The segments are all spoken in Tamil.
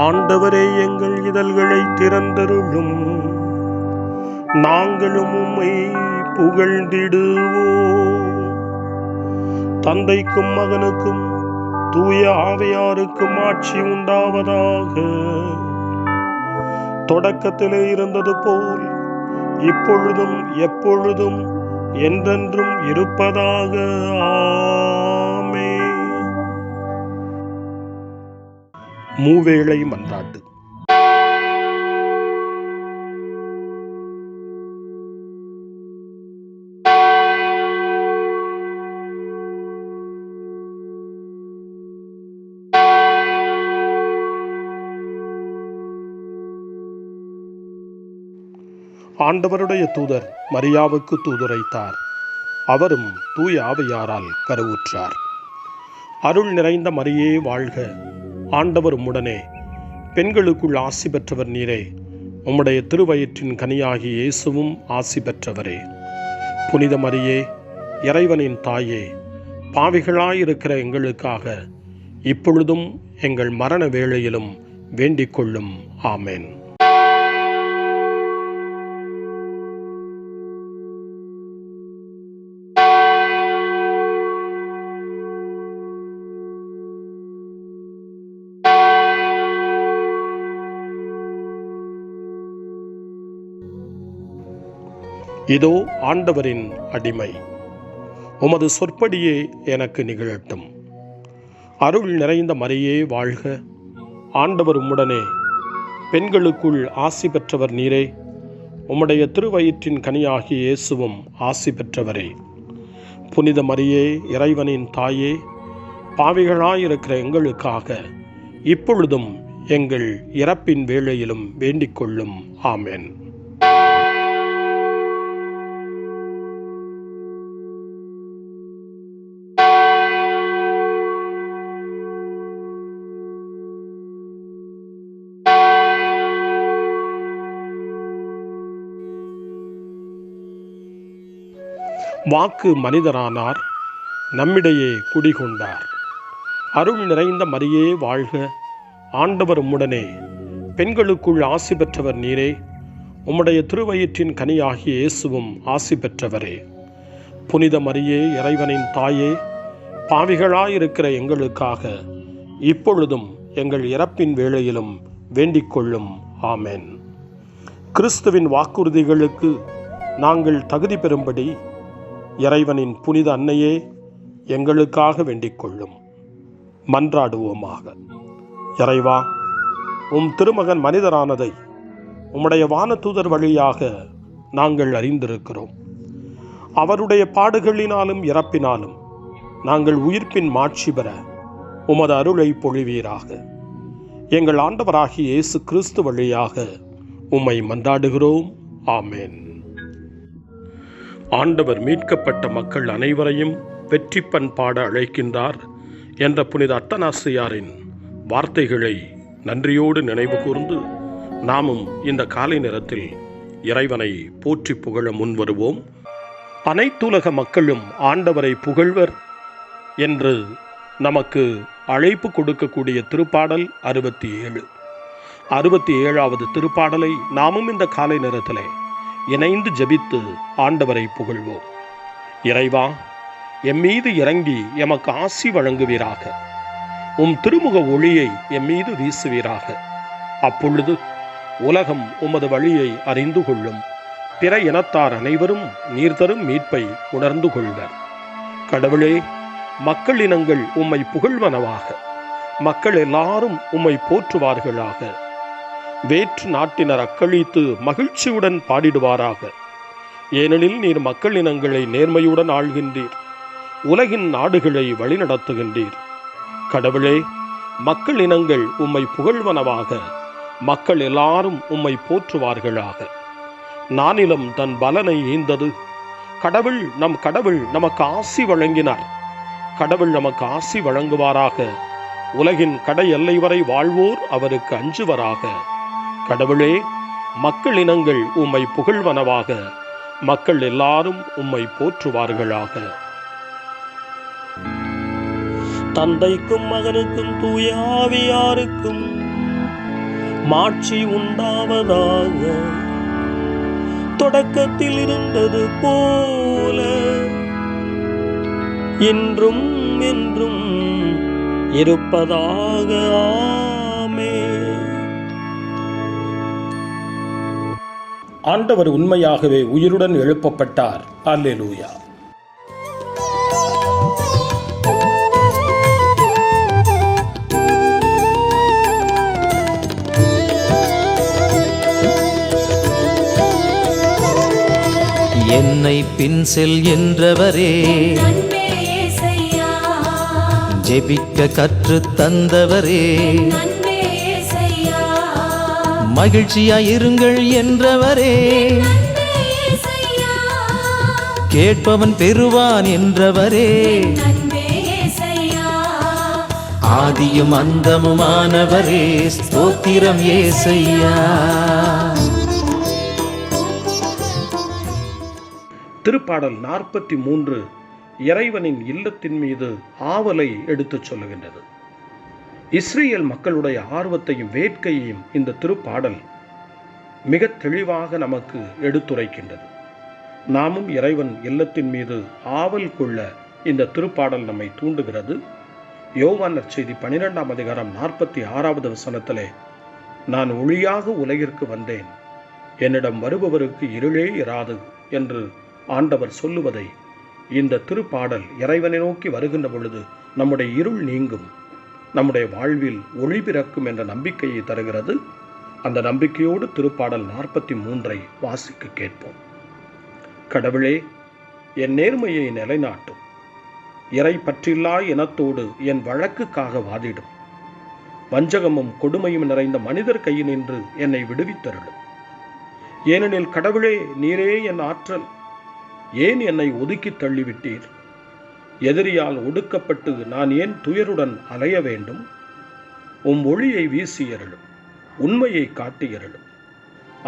ஆண்டவரே, எங்கள் இதழ்களை திறந்தருளும், நாங்களும் உம்மை புகழ்ந்திடுவோம். தந்தைக்கும் மகனுக்கும் தூய ஆவியாருக்கும் ஆட்சி உண்டாவதாக. தொடக்கத்திலே இருந்தது போல் இப்பொழுதும் எப்பொழுதும் என்றென்றும் இருப்பதாக. ஆமென். மூவேளை மன்றாட்டு. ஆண்டவருடைய தூதர் மரியாவுக்கு தூதுரைத்தார். அவரும் தூய ஆவியாரால் கருவுற்றார். அருள் நிறைந்த மரியே வாழ்க, ஆண்டவர் உம்முடனே, பெண்களுக்குள் ஆசி பெற்றவர் நீரே. உம்முடைய திருவயிற்றின் கனியாகிய இயேசுவும் ஆசி பெற்றவரே. புனித மரியே, இறைவனின் தாயே, பாவிகளாயிருக்கிற எங்களுக்காக இப்பொழுதும் எங்கள் மரண வேளையிலும் வேண்டிக் கொள்ளும். ஆமென். இதோ ஆண்டவரின் அடிமை, உமது சொற்படியே எனக்கு நிகழட்டும். அருள் நிறைந்த மரியே வாழ்க, ஆண்டவர் உம்முடனே, பெண்களுக்குள் ஆசி பெற்றவர் நீரே. உம்முடைய திருவயிற்றின் கனியாகிய இயேசுவும் ஆசி பெற்றவரே. புனித மரியே, இறைவனின் தாயே, பாவிகளாயிருக்கிற எங்களுக்காக இப்பொழுதும் எங்கள் இறப்பின் வேளையிலும் வேண்டிக் கொள்ளும். ஆமென். வாக்கு மனிதரானார், நம்மிடையே குடிகொண்டார். அருள் நிறைந்த மரியே வாழ்க, ஆண்டவர் உம்முடனே, பெண்களுக்குள் ஆசி பெற்றவர் நீரே. உம்முடைய திருவயிற்றின் கனியாகிய இயேசுவும் ஆசி பெற்றவரே. புனித மரியே, இறைவனின் தாயே, பாவிகளாயிருக்கிற எங்களுக்காக இப்பொழுதும் எங்கள் இறப்பின் வேளையிலும் வேண்டிக் கொள்ளும். ஆமென். கிறிஸ்துவின் வாக்குறுதிகளுக்கு நாங்கள் தகுதி பெறும்படி இறைவனின் புனித அன்னையே, எங்களுக்காக வேண்டிக் கொள்ளும். மன்றாடுவோமாக. இறைவா, உம் திருமகன் மனிதரானதை உம்முடைய வானதூதர் வழியாக நாங்கள் அறிந்திருக்கிறோம். அவருடைய பாடுகளினாலும் இறப்பினாலும் நாங்கள் உயிர்ப்பின் மாட்சி பெற உமது அருளை பொழிவீராக. எங்கள் ஆண்டவராகிய இயேசு கிறிஸ்து வழியாக உம்மை மன்றாடுகிறோம். ஆமென். ஆண்டவர் மீட்கப்பட்ட மக்கள் அனைவரையும் வெற்றி பண்பாட அழைக்கின்றார் என்ற புனித அத்தனாசியாரின் வார்த்தைகளை நன்றியோடு நினைவு கூர்ந்து நாமும் இந்த காலை நேரத்தில் இறைவனை போற்றி புகழ முன்வருவோம். அனைத்துலக மக்களும் ஆண்டவரை புகழ்வர் என்று நமக்கு அழைப்பு கொடுக்கக்கூடிய திருப்பாடல் 67. 67வது திருப்பாடலை நாமும் இந்த காலை நேரத்திலே இணைந்து ஜெபித்து ஆண்டவரை புகழ்வோம். இறைவா, எம்மீது இறங்கி எமக்கு ஆசி வழங்குவீராக. உம் திருமுக ஒளியை எம்மீது வீசுவீராக. அப்பொழுது உலகம் உமது வழியை அறிந்து கொள்ளும். பிற இனத்தார் அனைவரும் நீர் தரும் மீட்பை உணர்ந்து கொள்வர். கடவுளே, மக்கள் இனங்கள் உம்மை புகழ்வனவாக. மக்கள் எல்லாரும் உம்மை போற்றுவார்களாக. வேற்று நாட்டினர் அக்களித்து மகிழ்ச்சியுடன் பாடிடுவாராக. ஏனெனில் நீர் மக்கள் இனங்களை நேர்மையுடன் ஆள்கின்றீர், உலகின் நாடுகளை வழிநடத்துகின்றீர். கடவுளே, மக்கள் இனங்கள் உம்மை புகழ்வனவாக. மக்கள் எல்லாரும் உம்மை போற்றுவார்களாக. நானிலம் தன் பலனை ஈந்தது. நம் கடவுள் நமக்கு ஆசி வழங்கினார். கடவுள் நமக்கு ஆசி வழங்குவாராக. உலகின் கடை எல்லை வரை வாழ்வோர் அவருக்கு அஞ்சுவராக. கடவுளே, மக்கள் இனங்கள் உம்மை புகழ்வனவாக. மக்கள் எல்லாரும் உம்மை போற்றுவார்களாக. தந்தைக்கும் மகனுக்கும் தூய ஆவியாருக்கும் மாட்சி உண்டாவதாக, தொடக்கத்தில் இருந்தது போல இன்றும் என்றும் இருப்பதாக. ஆமென். ஆண்டவர் உண்மையாகவே உயிருடன் எழுப்பப்பட்டார். அல்லேலூயா. என்னை பின் செல் என்றவரே, ஜெபிக்க கற்று தந்தவரே, மகிழ்ச்சியாயிருங்கள் என்றவரே, கேட்பவன் பெறுவான் என்றவரே, ஆதியும் அந்தமுமானவரே, ஸ்தோத்திரம் ஏசையா. திருப்பாடல் 43 இறைவனின் இல்லத்தின் மீது ஆவலை எடுத்துச் சொல்லுகின்றது. இஸ்ரேல் மக்களுடைய ஆர்வத்தையும் வேட்கையையும் இந்த திருப்பாடல் மிக தெளிவாக நமக்கு எடுத்துரைக்கின்றது. நாமும் இறைவன் இல்லத்தின் மீது ஆவல் கொள்ள இந்த திருப்பாடல் நம்மை தூண்டுகிறது. யோவான் நற்செய்தி 12ஆம் அதிகாரம் 46வது வசனத்திலே, நான் ஒளியாக உலகிற்கு வந்தேன், என்னிடம் வருபவருக்கு இருளே இராது என்று ஆண்டவர் சொல்லுவதை இந்த திருப்பாடல் இறைவனை நோக்கி வருகின்ற பொழுது நம்முடைய இருள் நீங்கும், நம்முடைய வாழ்வில் ஒளி பிறக்கும் என்ற நம்பிக்கையை தருகிறது. அந்த நம்பிக்கையோடு திருப்பாடல் 43 வாசிக்க கேட்போம். கடவுளே, என் நேர்மையை நிலைநாட்டும், இறை பற்றில்லா இனத்தோடு என் வழக்குக்காக வாதிடும், வஞ்சகமும் கொடுமையும் நிறைந்த மனிதர் கையினின்று என்னை விடுவித்தருளும். ஏனெனில் கடவுளே, நீரே என் ஆற்றல், ஏன் என்னை ஒதுக்கி தள்ளிவிட்டீர்? எதிரியால் ஒடுக்கப்பட்டு நான் ஏன் துயருடன் அலைய வேண்டும்? ஒளியை வீசியருளும், உண்மையை காட்டியருளும்.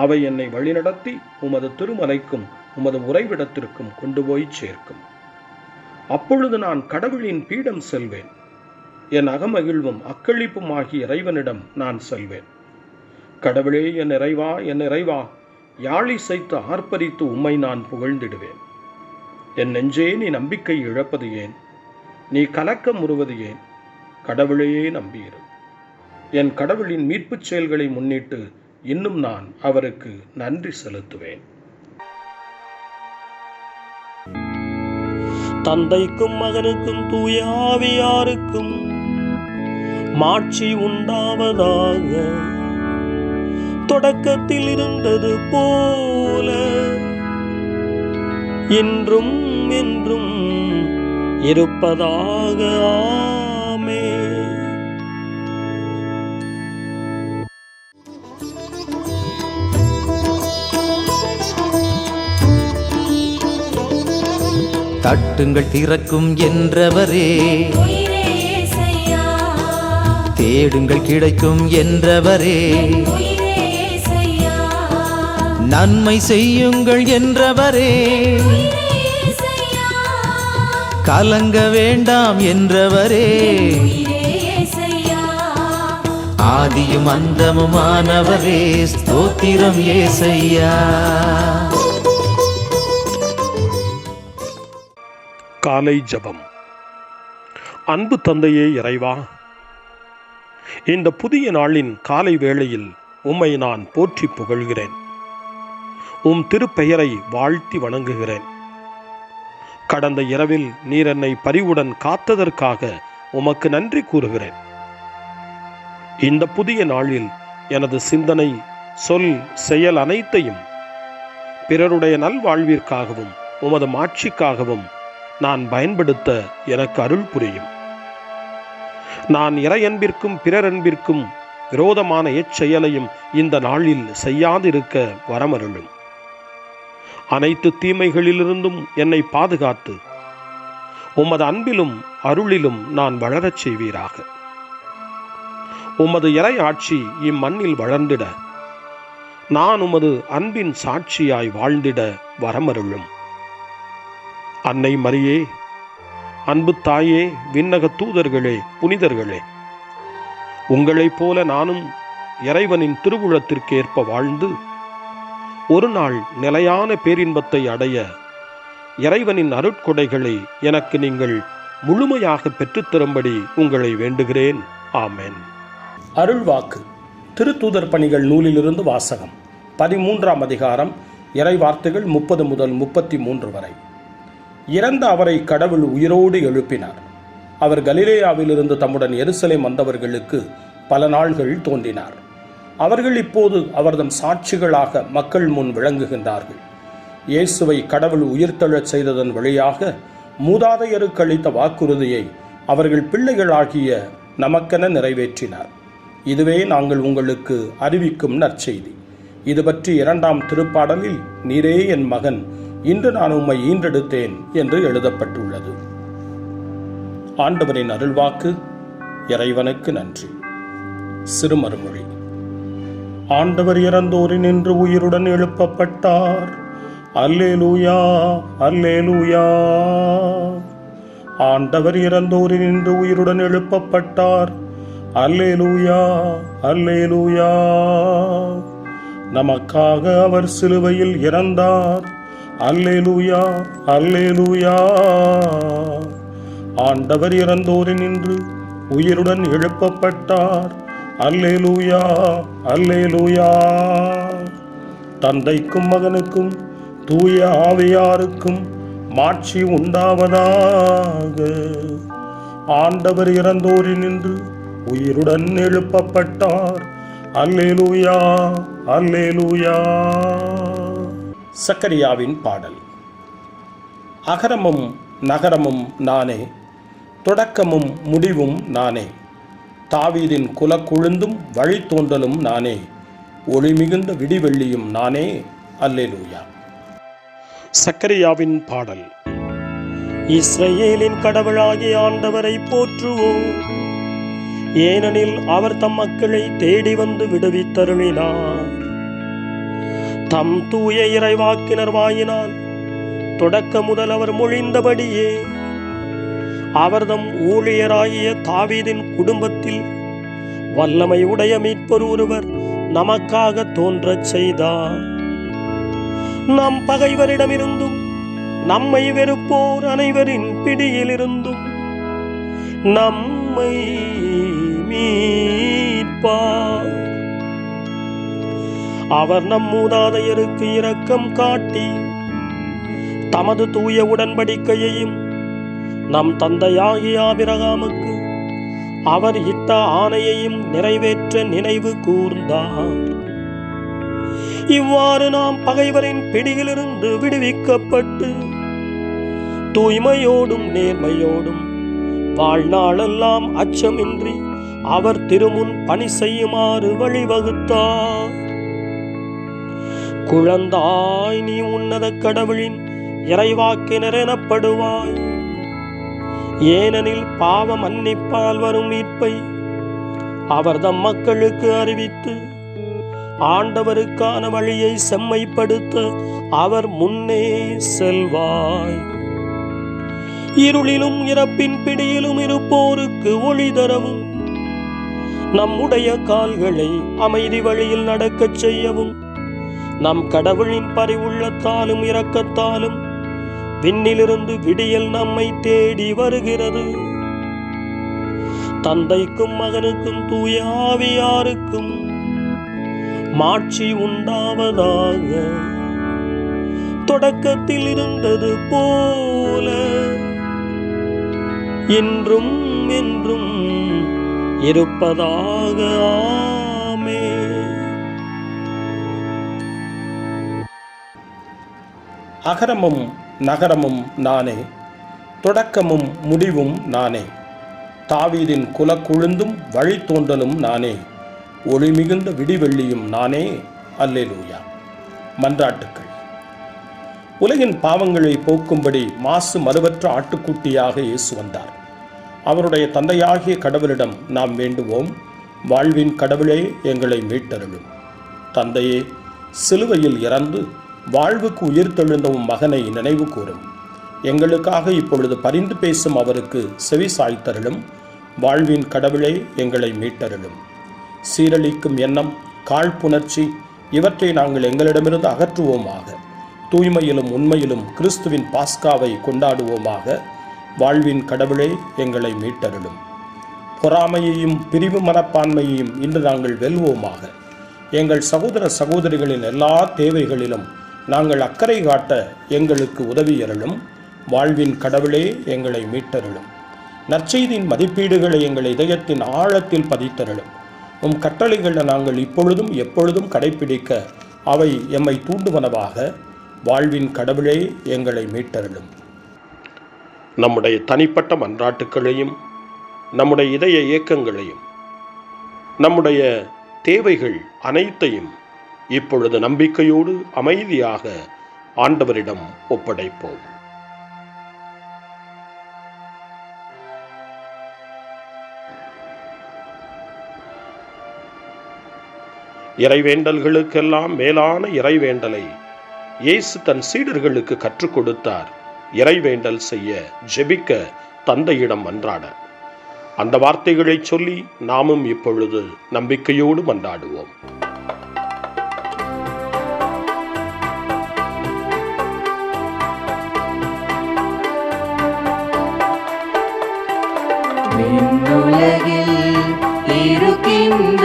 அவை என்னை வழிநடத்தி உமது திருமலைக்கும் உமது உறைவிடத்திற்கும் கொண்டு போய் சேர்க்கும். அப்பொழுது நான் கடவுளின் பீடம் செல்வேன், என் அகமகிழ்வும் அக்களிப்பும் ஆகிய இறைவனிடம் நான் செல்வேன். கடவுளே, என் இறைவா, என் இறைவா, யாழி சைத்து ஆர்ப்பரித்து உம்மை நான் புகழ்ந்திடுவேன். என் நெஞ்சே, நீ நம்பிக்கை இழப்பது ஏன்? நீ கலக்கம் உறுவது ஏன்? கடவுளையே நம்பியிரு. என் கடவுளின் மீட்புச் செயல்களை முன்னிட்டு இன்னும் நான் அவருக்கு நன்றி செலுத்துவேன். தந்தைக்கும் மகனுக்கும் தூய ஆவியாருக்கும் மாட்சி உண்டாவதாக, தொடக்கத்தில் இருந்தது போல இன்றும் என்றும் இருப்பதாக. ஆமென். தட்டுங்கள் திறக்கும் என்றவரே, தேடுங்கள் கிடைக்கும் என்றவரே, நன்மை செய்யுங்கள் என்றவரே, கலங்க வேண்டாம் என்றவரே, ஆதியும் அந்தமுமானவரே, ஸ்தோத்திரம் ஏசையா. காலை ஜெபம். அன்பு தந்தையே இறைவா, இந்த புதிய நாளின் காலை வேளையில் உம்மை நான் போற்றி புகழ்கிறேன். உம் திருப்பெயரை வாழ்த்தி வணங்குகிறேன். கடந்த இரவில் நீர் என்னை பரிவுடன் காத்ததற்காக உமக்கு நன்றி கூறுகிறேன். இந்த புதிய நாளில் எனது சிந்தனை, சொல், செயல் அனைத்தையும் பிறருடைய நல்வாழ்விற்காகவும் உமது மாட்சிக்காகவும் நான் பயன்படுத்த எனக்கு அருள் புரியும். நான் இறையன்பிற்கும் பிறரன்பிற்கும் விரோதமான எச்செயலையும் இந்த நாளில் செய்யாதிருக்க வரமருளும். அனைத்து தீமைகளிலிருந்தும் என்னை பாதுகாத்து உமது அன்பிலும் அருளிலும் நான் வளரச் செய்வீராக. உமது இறை ஆட்சி இம்மண்ணில் வளர்ந்திட, நான் உமது அன்பின் சாட்சியாய் வாழ்ந்திட வரமருளும். அன்னை மரியே, அன்பு தாயே, விண்ணக தூதர்களே, புனிதர்களே, உங்களைப் போல நானும் இறைவனின் திருவுளத்திற்கு ஏற்ப வாழ்ந்து ஒரு நாள் நிலையான பேரின்பத்தை அடைய இறைவனின் அருட்கொடைகளை எனக்கு நீங்கள் முழுமையாக பெற்றுத்தரும்படி உங்களை வேண்டுகிறேன். ஆமென். அருள்வாக்கு. திருத்தூதர் பணிகள் நூலிலிருந்து வாசகம். 13ஆம் அதிகாரம், இறை வார்த்தைகள் 30 முதல் 33 வரை. இறந்த அவரை கடவுள் உயிரோடு எழுப்பினார். அவர் கலிலேயாவிலிருந்து தம்முடன் எருசலேம் வந்தவர்களுக்கு பல நாள்கள் தோன்றினார். அவர்கள் இப்போது அவர்தம் சாட்சிகளாக மக்கள் முன் விளங்குகின்றார்கள். இயேசுவை கடவுள் உயிர்த்தெழச் செய்ததன் வழியாக மூதாதையருக்கு அளித்த வாக்குறுதியை அவர்கள் பிள்ளைகளாகிய நமக்கென நிறைவேற்றினார். இதுவே நாங்கள் உங்களுக்கு அறிவிக்கும் நற்செய்தி. இது பற்றி 2ஆம் திருப்பாடலில் நீரே என் மகன், இன்று நான் உம்மை ஈன்றெடுத்தேன் என்று எழுதப்பட்டுள்ளது. ஆண்டவரின் அருள்வாக்கு. இறைவனுக்கு நன்றி. சிறுமறுமொழி. ஆண்டவர் இறந்தோரினின்று உயிருடன் எழுப்பப்பட்டார். அல்லேலூயா, அல்லேலூயா. ஆண்டவர் இறந்தோரினின்று உயிருடன் எழுப்பப்பட்டார். அல்லேலூயா, அல்லேலூயா. நமக்காக அவர் சிலுவையில் இறந்தார். அல்லேலூயா, அல்லேலூயா. ஆண்டவர் இறந்தோரினின்று உயிருடன் எழுப்பப்பட்டார். அல்லேலூயா, அல்லேலூயா. தந்தைக்கும் மகனுக்கும் தூய ஆவியாருக்கும் மாட்சி உண்டாவதாக. ஆண்டவர் இறந்தோரினின்று உயிருடன் எழுப்பப்பட்டார். அல்லேலூயா, அல்லேலூயா. சக்கரியாவின் பாடல். அகரமும் நகரமும் நானே, தொடக்கமும் முடிவும் நானே. தாவீதின் குலக்குழுந்தும் வழித்தோன்றலும் நானே, ஒளி மிகுந்த விடிவெள்ளியும் நானே. அல்லேலூயா. சக்கரியாவின் பாடல். இஸ்ரவேலின் கடவுளாகிய ஆண்டவரை போற்றுவோம். ஏனெனில் அவர் தம் மக்களை தேடி வந்து விடுவித்தருளினார். தம் தூய இறைவாக்கினர் வாயினால் தொடக்க முதல் அவர் மொழிந்தபடியே அவர்தம் ஊழியராகிய தாவீதின் குடும்பத்தில் வல்லமை உடைய மீட்பர் ஒருவர் நமக்காக தோன்றச் செய்தார். நம் பகைவரிடமிருந்தும் நம்மை வெறுப்போர் அனைவரின் பிடியிலிருந்தும் நம்மை மீட்பார். அவர் நம் மூதாதையருக்கு இரக்கம் காட்டி தமது தூய உடன்படிக்கையையும் நம் தந்தையாகிய ஆபிரகாமுக்கு அவர் இட்ட ஆணையையும் நிறைவேற்ற நினைவு கூர்ந்தார். இவ்வாறு நாம் பகைவரின் பிடியிலிருந்து விடுவிக்கப்பட்டு தூய்மையோடும் நேர்மையோடும் வாழ்நாளெல்லாம் அச்சமின்றி அவர் திருமுன் பணி செய்யுமாறு வழிவகுத்தார். குழந்தாய், நீ உன்னத கடவுளின் இறைவாக்கினர் எனப்படுவாய். ஏனெனில் பாவ மன்னிப்பால் வரும் மீட்பை அவர் தம் மக்களுக்கு அறிவித்து ஆண்டவருக்கான வழியை செம்மைப்படுத்த அவர் முன்னே செல்வாய். இருளிலும் இறப்பின் பிடியிலும் இருப்போருக்கு ஒளி தரவும் நம்முடைய கால்களை அமைதி வழியில் நடக்கச் செய்யவும் நம் கடவுளின் பரிவுள்ளத்தாலும் இரக்கத்தாலும் விண்ணிலிருந்து விடியல் நம்மை தேடி வருகிறது. தந்தைக்கும் மகனுக்கும் தூய ஆவியாருக்கும் மாட்சி உண்டாவதாக. தொடக்கத்தில் இருந்தது போல இன்றும் என்றும் இருப்பதாக. ஆமென். அகரமும் நகரமும் நானே, தொடக்கமும் முடிவும் நானே. தாவீதின் குலக்குழுந்தும் வழித்தோன்றலும் நானே, ஒளி மிகுந்த விடிவெள்ளியும் நானே. அல்லேலூயா. மன்றாட்டுக்கள். உலகின் பாவங்களை போக்கும்படி மாசு மறுவற்ற ஆட்டுக்குட்டியாக இயேசு வந்தார். அவருடைய தந்தையாகிய கடவுளிடம் நாம் வேண்டுவோம், வாழ்வின் கடவுளே, எங்களை மீட்டருளும். தந்தையே, சிலுவையில் இறந்து வாழ்வுக்கு உயிர்த்தெழுந்த உம் மகனை நினைவு கூறும். எங்களுக்காக இப்பொழுது பரிந்து பேசும் அவருக்கு செவி சாய்த்தருளும். வாழ்வின் கடவுளே, எங்களை மீட்டருளும். சீரழிக்கும் எண்ணம், காழ்ப்புணர்ச்சி இவற்றை நாங்கள் எங்களிடமிருந்து அகற்றுவோமாக. தூய்மையிலும் உண்மையிலும் கிறிஸ்துவின் பாஸ்காவை கொண்டாடுவோமாக. வாழ்வின் கடவுளே, எங்களை மீட்டருளும். பொறாமையையும் பிரிவு மனப்பான்மையையும் இன்று நாங்கள் வெல்வோமாக. எங்கள் சகோதர சகோதரிகளின் எல்லா தேவைகளிலும் நாங்கள் அக்கறை காட்ட எங்களுக்கு உதவியருளும். வாழ்வின் கடவுளே, எங்களை மீட்டருளும். நற்செய்தியின் மதிப்பீடுகளை எங்கள் இதயத்தின் ஆழத்தில் பதித்தருளும். உம் கட்டளைகளை நாங்கள் இப்பொழுதும் எப்பொழுதும் கடைப்பிடிக்க அவை எம்மை தூண்டுவனவாக. வாழ்வின் கடவுளே, எங்களை மீட்டருளும். நம்முடைய தனிப்பட்ட மன்றாட்டுக்களையும் நம்முடைய இதய இயக்கங்களையும் நம்முடைய தேவைகள் அனைத்தையும் இப்பொழுது நம்பிக்கையோடு அமைதியாக ஆண்டவரிடம் ஒப்படைப்போம். இறைவேண்டல்களுக்கெல்லாம் மேலான இறைவேண்டலை இயேசு தன் சீடர்களுக்கு கற்றுக் கொடுத்தார். இறைவேண்டல் செய்ய, ஜெபிக்க, தந்தையிடம் மன்றாட. அந்த வார்த்தைகளை சொல்லி நாமும் இப்பொழுது நம்பிக்கையோடு மன்றாடுவோம். விண்ணுலகில் இருக்கின்ற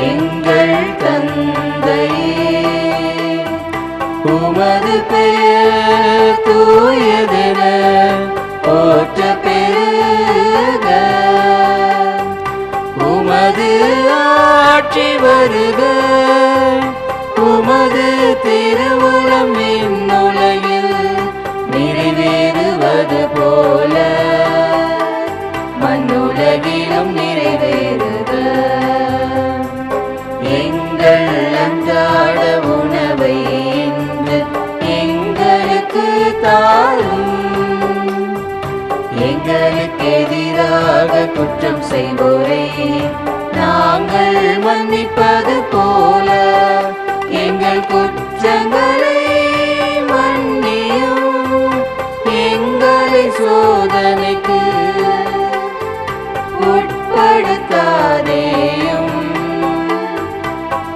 எங்கள் தந்தையே, உமது பெயர் தூயதென போற்ற பெறுக. உமது ஆட்சி வருக. உமது திருவுளம் விண்ணுலகில் நிறைவேறுவது போல மண்ணுலகிலும் நிறைவேறுக. எங்கள் அன்றாட உணவை இன்று எங்களுக்கு தாரும். எங்களுக்கு எதிராக குற்றம் செய்வோரை நாங்கள் மன்னிப்பது போல எங்கள் குற்றங்களை மன்னியும். எங்களை சோதனைக்கு உட்படுத்தாதேயும்,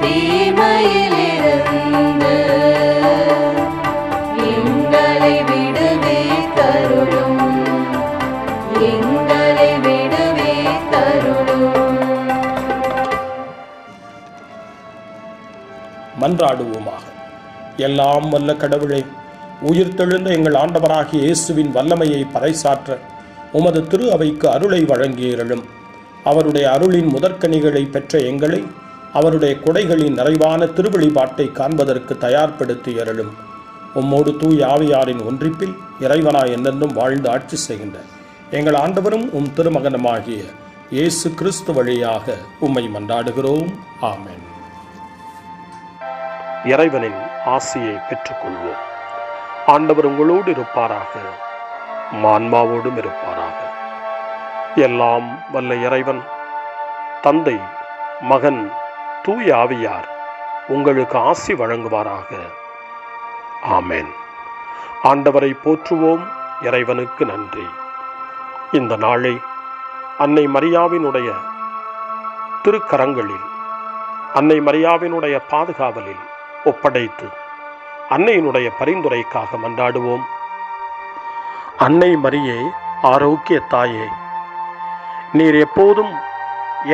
தீமையிலிருந்து எங்களை விடுவித்தருளும். எங்களை விடுவித்தருளும். மன்றாடுவோமாக. எல்லாம் வல்ல கடவுளே, உயிர்த்தெழுந்த எங்கள் ஆண்டவராகிய இயேசுவின் வல்லமையை பறைசாற்ற உமது திரு அவைக்கு அருளை வழங்கியருளும். அவருடைய அருளின் முதற்கனிகளை பெற்ற எங்களை அவருடைய கொடைகளின் நிறைவான திருவழிபாட்டை காண்பதற்கு தயார்படுத்தியருளும். உம்மோடு தூய் ஆவியாரின் ஒன்றிப்பில் இறைவனாய் என்றென்றும் வாழ்ந்து ஆட்சி செய்கின்ற எங்கள் ஆண்டவரும் உம் திருமகனுமாகிய இயேசு கிறிஸ்து வழியாக உம்மை மன்றாடுகிறோம். ஆமென். இறைவனின் ஆசியை பெற்றுக்கொள்வோம். ஆண்டவர் உங்களோடு இருப்பாராக, ஆன்மாவோடும் இருப்பாராக. எல்லாம் வல்ல இறைவன் தந்தை, மகன், தூய ஆவியார் உங்களுக்கு ஆசி வழங்குவாராக. ஆமென். ஆண்டவரை போற்றுவோம். இறைவனுக்கு நன்றி. இந்த நாளை அன்னை மரியாவினுடைய திருக்கரங்களில், அன்னை மரியாவினுடைய பாதுகாவலில் ஒப்படைத்து அன்னையினுடைய பரிந்துரைக்காக மன்றாடுவோம். அன்னை மரியே, ஆரோக்கிய தாயே, நீர் எப்போதும்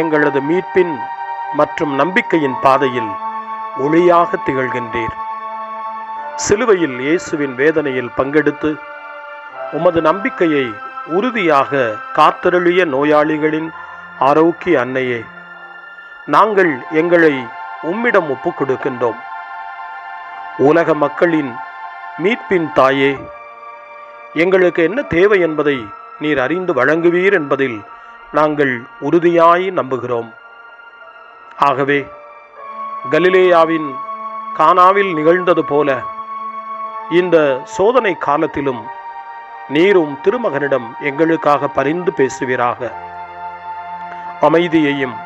எங்களது மீட்பின் மற்றும் நம்பிக்கையின் பாதையில் ஒளியாக திகழ்கின்றீர். சிலுவையில் இயேசுவின் வேதனையில் பங்கெடுத்து உமது நம்பிக்கையை உறுதியாக காத்தருளிய நோயாளிகளின் ஆரோக்கிய அன்னையே, நாங்கள் எங்களை உம்மிடம் ஒப்புக் கொடுக்கின்றோம். உலக மக்களின் மீட்பின் தாயே, எங்களுக்கு என்ன தேவை என்பதை நீர் அறிந்து வழங்குவீர் என்பதில் நாங்கள் உறுதியாய் நம்புகிறோம். ஆகவே கலிலேயாவின் கானாவில் நிகழ்ந்தது போல இந்த சோதனை காலத்திலும் நீரும் திருமகனிடம் எங்களுக்காக பரிந்து பேசுவீராக. அமைதியையும்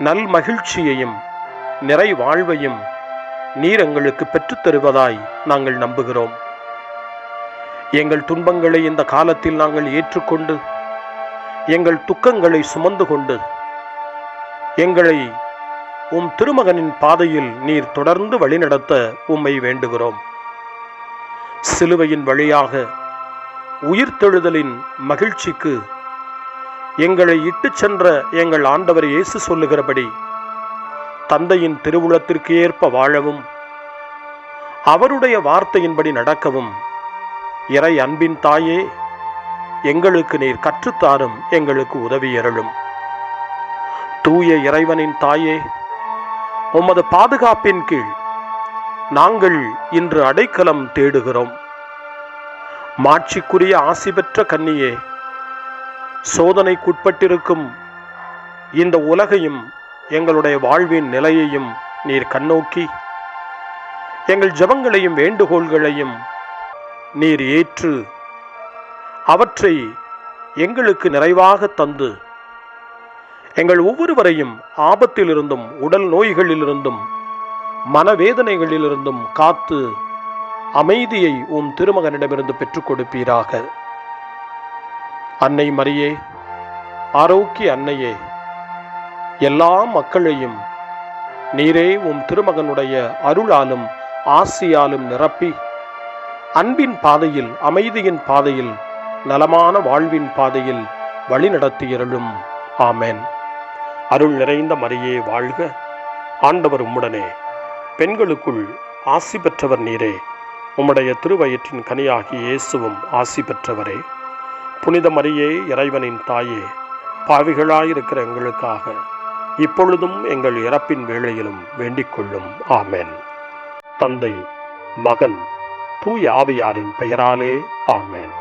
நல் மகிழ்ச்சியையும் நிறை வாழ்வையும் நீர் எங்களுக்கு பெற்றுத்தருவதாய் நாங்கள் நம்புகிறோம். எங்கள் துன்பங்களை இந்த காலத்தில் நாங்கள் ஏற்றுக்கொண்டு எங்கள் துக்கங்களை சுமந்து கொண்டு எங்களை உம் திருமகனின் பாதையில் நீர் தொடர்ந்து வழிநடத்த உம்மை வேண்டுகிறோம். சிலுவையின் வழியாக உயிர்த்தெழுதலின் மகிழ்ச்சிக்கு எங்களை இட்டுச் சென்ற எங்கள் ஆண்டவர் இயேசு சொல்லுகிறபடி தந்தையின் திருவுளத்திற்கு ஏற்ப வாழவும் அவருடைய வார்த்தையின்படி நடக்கவும் இறை அன்பின் தாயே எங்களுக்கு நீர் கற்றுத்தாரும், எங்களுக்கு உதவி அருளும். தூய இறைவனின் தாயே, உமது பாதுகாப்பின் கீழ் நாங்கள் இன்று அடைக்கலம் தேடுகிறோம். மாட்சிக்குரிய ஆசி பெற்ற கன்னியே, சோதனைக்குட்பட்டிருக்கும் இந்த உலகையும் எங்களுடைய வாழ்வின் நிலையையும் நீர் கண்ணோக்கி எங்கள் ஜெபங்களையும் வேண்டுகோள்களையும் நீர் ஏற்று அவற்றை எங்களுக்கு நிறைவாக தந்து எங்கள் ஒவ்வொருவரையும் ஆபத்திலிருந்தும் உடல் நோய்களிலிருந்தும் மனவேதனைகளிலிருந்தும் காத்து அமைதியை உம் திருமகனிடமிருந்து பெற்றுக் கொடுப்பீராக. அன்னை மரியே, ஆரோக்கிய அன்னையே, எல்லா மக்களையும் நீரே உம் திருமகனுடைய அருளாலும் ஆசியாலும் நிரப்பி அன்பின் பாதையில், அமைதியின் பாதையில், நலமான வாழ்வின் பாதையில் வழிநடத்தியருளும். ஆமென். அருள் நிறைந்த மரியே வாழ்க, ஆண்டவர் உம்முடனே, பெண்களுக்குள் ஆசி பெற்றவர் நீரே, உம்முடைய திருவயிற்றின் கனியாகிய இயேசுவும் ஆசி பெற்றவரே. புனித மரியே, இறைவனின் தாயே, பாவிகளாயிருக்கிற எங்களுக்காக இப்பொழுதும் எங்கள் இறப்பின் வேளையிலும் வேண்டிக் கொள்ளும். ஆமென். தந்தை, மகன், தூய ஆவியாரின் பெயராலே ஆமென்.